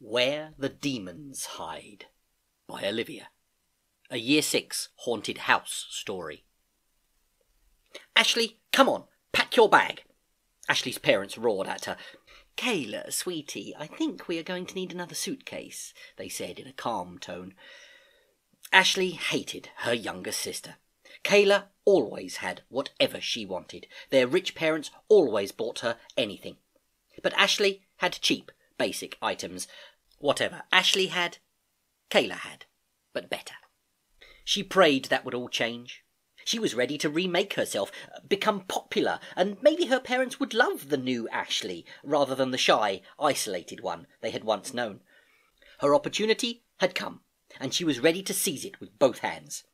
Where the Demons Hide by Olivia. A Year 6 haunted house story. Ashley, come on, pack your bag. Ashley's parents roared at her. Kayla, sweetie, I think we are going to need another suitcase, they said in a calm tone. Ashley hated her younger sister. Kayla always had whatever she wanted. Their rich parents always bought her anything. But Ashley had cheap, basic items. Whatever Ashley had, Kayla had, but better. She prayed that would all change. She was ready to remake herself, become popular, and maybe her parents would love the new Ashley rather than the shy, isolated one they had once known. Her opportunity had come, and she was ready to seize it with both hands.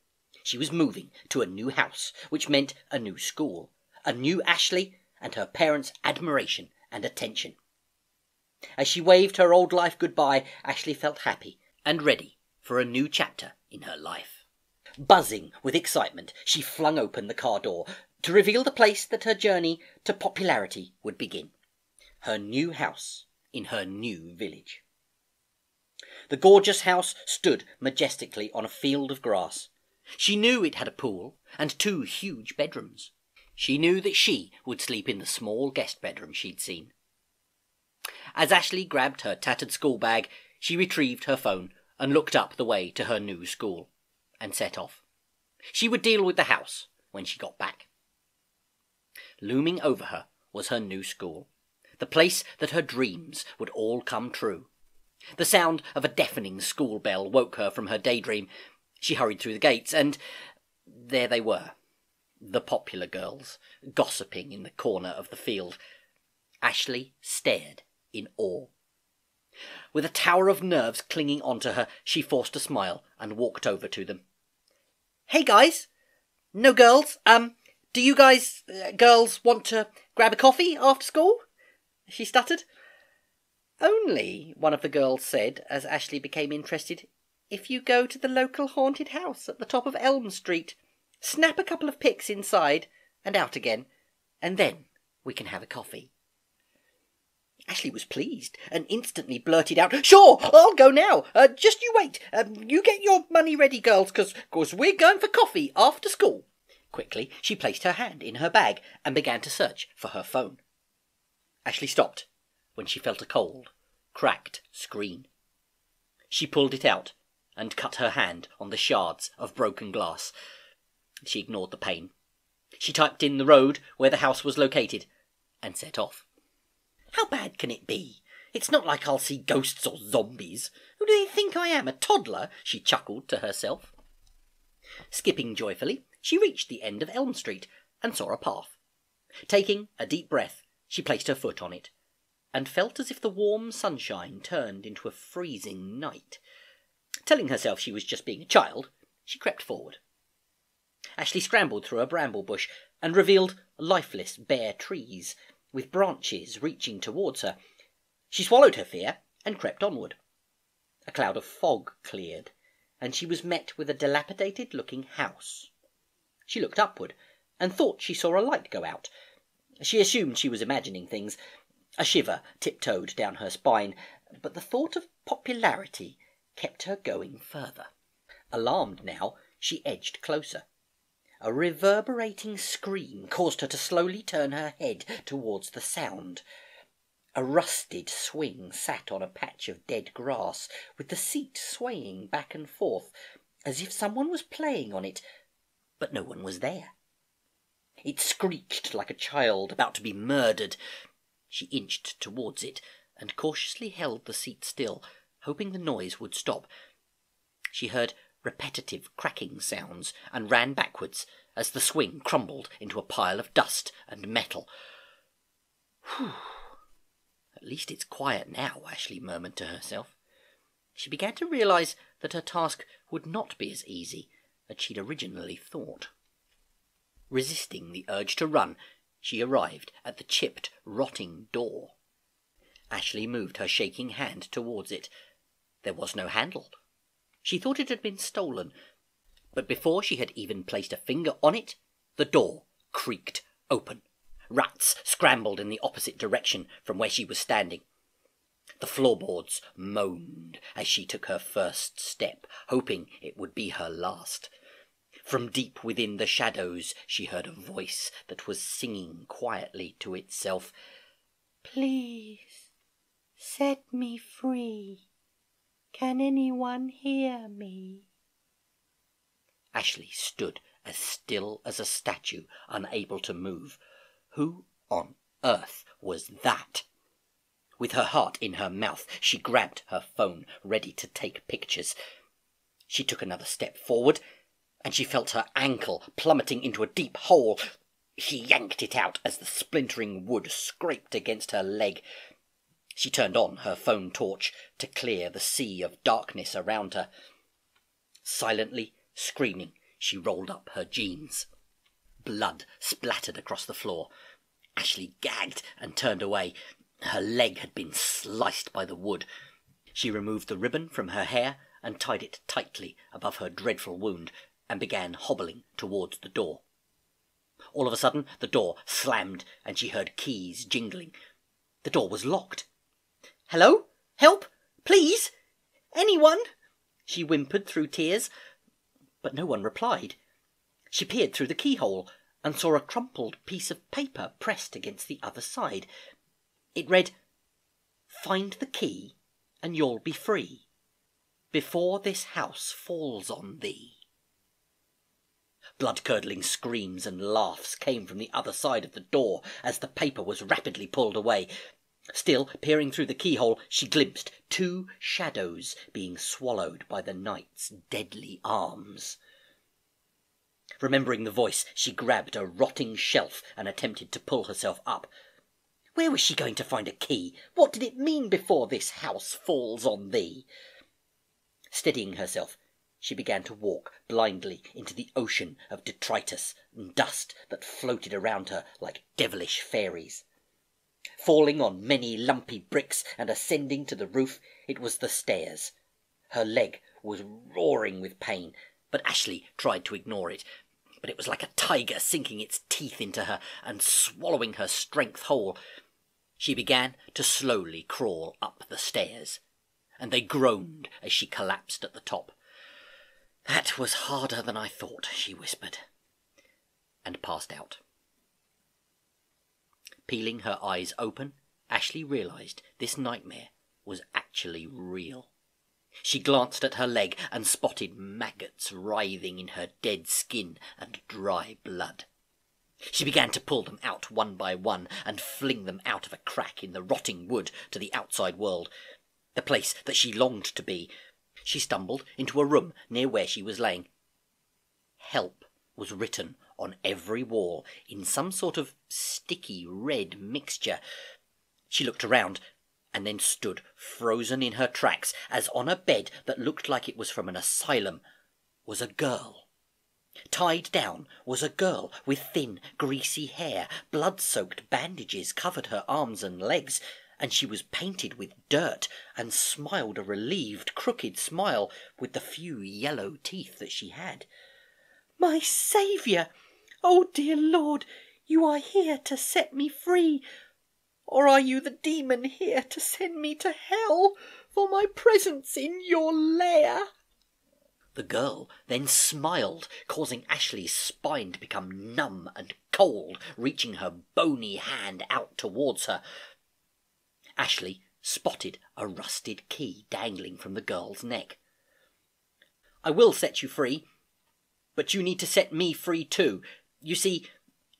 She was moving to a new house, which meant a new school, a new Ashley, and her parents' admiration and attention. As she waved her old life goodbye, Ashley felt happy and ready for a new chapter in her life. Buzzing with excitement, she flung open the car door to reveal the place that her journey to popularity would begin. Her new house in her new village. The gorgeous house stood majestically on a field of grass. She knew it had a pool and 2 huge bedrooms. She knew that she would sleep in the small guest bedroom she'd seen. As Ashley grabbed her tattered school bag, she retrieved her phone and looked up the way to her new school, and set off. She would deal with the house when she got back. Looming over her was her new school, the place that her dreams would all come true. The sound of a deafening school bell woke her from her daydream. She hurried through the gates, and there they were, the popular girls, gossiping in the corner of the field. Ashley stared in awe. With a tower of nerves clinging onto her, she forced a smile and walked over to them. Hey guys! No girls? Do you guys, girls, want to grab a coffee after school? She stuttered. Only, one of the girls said as Ashley became interested, if you go to the local haunted house at the top of Elm Street, snap a couple of pics inside and out again, and then we can have a coffee. Ashley was pleased and instantly blurted out, Sure, I'll go now. Just you wait. You get your money ready, girls, because we're going for coffee after school. Quickly, she placed her hand in her bag and began to search for her phone. Ashley stopped when she felt a cold, cracked screen. She pulled it out and cut her hand on the shards of broken glass. She ignored the pain. She typed in the road where the house was located and set off. How bad can it be? It's not like I'll see ghosts or zombies. Who do they think I am, a toddler? She chuckled to herself. Skipping joyfully, she reached the end of Elm Street and saw a path. Taking a deep breath, she placed her foot on it and felt as if the warm sunshine turned into a freezing night. Telling herself she was just being a child, she crept forward. Ashley scrambled through a bramble bush and revealed lifeless, bare trees, with branches reaching towards her. She swallowed her fear and crept onward. A cloud of fog cleared, and she was met with a dilapidated-looking house. She looked upward and thought she saw a light go out. She assumed she was imagining things. A shiver tiptoed down her spine, but the thought of popularity kept her going further. Alarmed now, she edged closer. A reverberating scream caused her to slowly turn her head towards the sound. A rusted swing sat on a patch of dead grass, with the seat swaying back and forth, as if someone was playing on it, but no one was there. It screeched like a child about to be murdered. She inched towards it and cautiously held the seat still, hoping the noise would stop. She heard repetitive cracking sounds and ran backwards as the swing crumbled into a pile of dust and metal. Whew. At least it's quiet now, Ashley murmured to herself. She began to realise that her task would not be as easy as she'd originally thought. Resisting the urge to run, she arrived at the chipped, rotting door. Ashley moved her shaking hand towards it. There was no handle. She thought it had been stolen, but before she had even placed a finger on it, the door creaked open. Rats scrambled in the opposite direction from where she was standing. The floorboards moaned as she took her first step, hoping it would be her last. From deep within the shadows she heard a voice that was singing quietly to itself, "Please, set me free. Can anyone hear me?" Ashley stood as still as a statue, unable to move. Who on earth was that? With her heart in her mouth, she grabbed her phone, ready to take pictures. She took another step forward, and she felt her ankle plummeting into a deep hole. She yanked it out as the splintering wood scraped against her leg. She turned on her phone torch to clear the sea of darkness around her. Silently, screaming, she rolled up her jeans. Blood splattered across the floor. Ashley gagged and turned away. Her leg had been sliced by the wood. She removed the ribbon from her hair and tied it tightly above her dreadful wound, and began hobbling towards the door. All of a sudden the door slammed, and she heard keys jingling. The door was locked. "Hello? Help? Please? Anyone?" she whimpered through tears. But no one replied. She peered through the keyhole and saw a crumpled piece of paper pressed against the other side. It read, "Find the key and you'll be free, before this house falls on thee." Blood-curdling screams and laughs came from the other side of the door as the paper was rapidly pulled away. Still peering through the keyhole, she glimpsed 2 shadows being swallowed by the night's deadly arms. Remembering the voice, she grabbed a rotting shelf and attempted to pull herself up. Where was she going to find a key? What did it mean, "before this house falls on thee"? Steadying herself, she began to walk blindly into the ocean of detritus and dust that floated around her like devilish fairies. Falling on many lumpy bricks and ascending to the roof, it was the stairs. Her leg was roaring with pain, but Ashley tried to ignore it. But it was like a tiger sinking its teeth into her and swallowing her strength whole. She began to slowly crawl up the stairs, and they groaned as she collapsed at the top. "That was harder than I thought," she whispered, and passed out. Peeling her eyes open, Ashley realised this nightmare was actually real. She glanced at her leg and spotted maggots writhing in her dead skin and dry blood. She began to pull them out one by one and fling them out of a crack in the rotting wood to the outside world, the place that she longed to be. She stumbled into a room near where she was laying. "Help" was written on every wall in some sort of sticky red mixture. She looked around and then stood frozen in her tracks as on a bed that looked like it was from an asylum was a girl. Tied down was a girl with thin, greasy hair. Blood-soaked bandages covered her arms and legs, and she was painted with dirt and smiled a relieved, crooked smile with the few yellow teeth that she had. "My Saviour! Oh, dear Lord, you are here to set me free. Or are you the demon here to send me to hell for my presence in your lair?" The girl then smiled, causing Ashley's spine to become numb and cold, reaching her bony hand out towards her. Ashley spotted a rusted key dangling from the girl's neck. "I will set you free, but you need to set me free too. You see,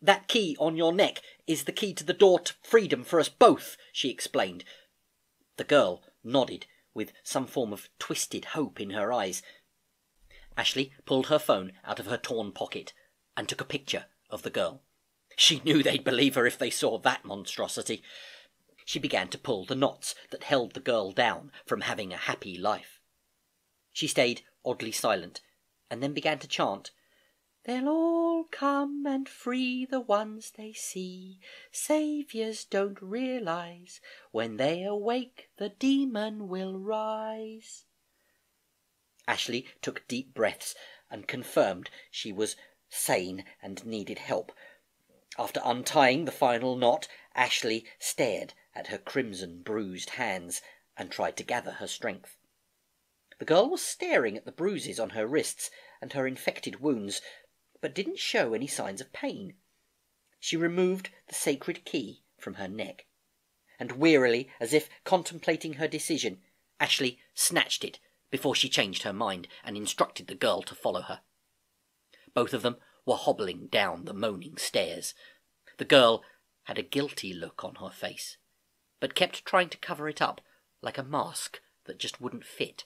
that key on your neck is the key to the door to freedom for us both," she explained. The girl nodded, with some form of twisted hope in her eyes. Ashley pulled her phone out of her torn pocket and took a picture of the girl. She knew they'd believe her if they saw that monstrosity. She began to pull the knots that held the girl down from having a happy life. She stayed oddly silent, and then began to chant, "They'll all come and free the ones they see. Saviours don't realise, when they awake the demon will rise." Ashley took deep breaths and confirmed she was sane and needed help. After untying the final knot, Ashley stared at her crimson bruised hands and tried to gather her strength. The girl was staring at the bruises on her wrists and her infected wounds, but didn't show any signs of pain. She removed the sacred key from her neck, and wearily, as if contemplating her decision, Ashley snatched it before she changed her mind and instructed the girl to follow her. Both of them were hobbling down the moaning stairs. The girl had a guilty look on her face, but kept trying to cover it up like a mask that just wouldn't fit.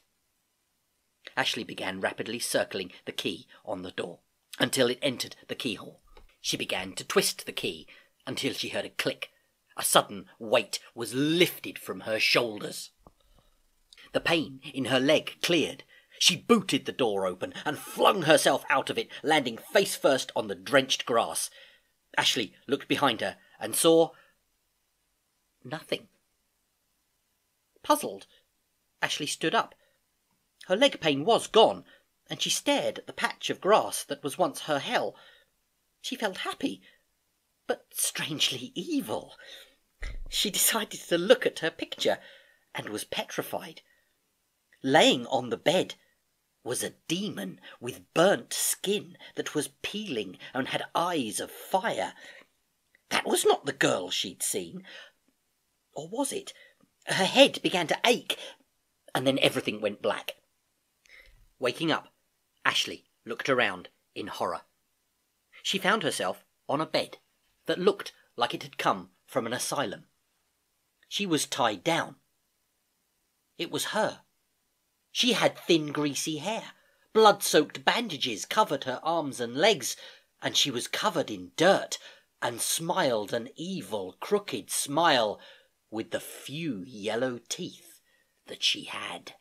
Ashley began rapidly circling the key on the door until it entered the keyhole. She began to twist the key until she heard a click. A sudden weight was lifted from her shoulders. The pain in her leg cleared. She booted the door open and flung herself out of it, landing face first on the drenched grass. Ashley looked behind her and saw nothing. Puzzled, Ashley stood up. Her leg pain was gone, and she stared at the patch of grass that was once her hell. She felt happy, but strangely evil. She decided to look at her picture, and was petrified. Laying on the bed was a demon with burnt skin that was peeling and had eyes of fire. That was not the girl she'd seen. Or was it? Her head began to ache, and then everything went black. Waking up, Ashley looked around in horror. She found herself on a bed that looked like it had come from an asylum. She was tied down. It was her. She had thin, greasy hair. Blood-soaked bandages covered her arms and legs, and she was covered in dirt, and smiled an evil, crooked smile with the few yellow teeth that she had.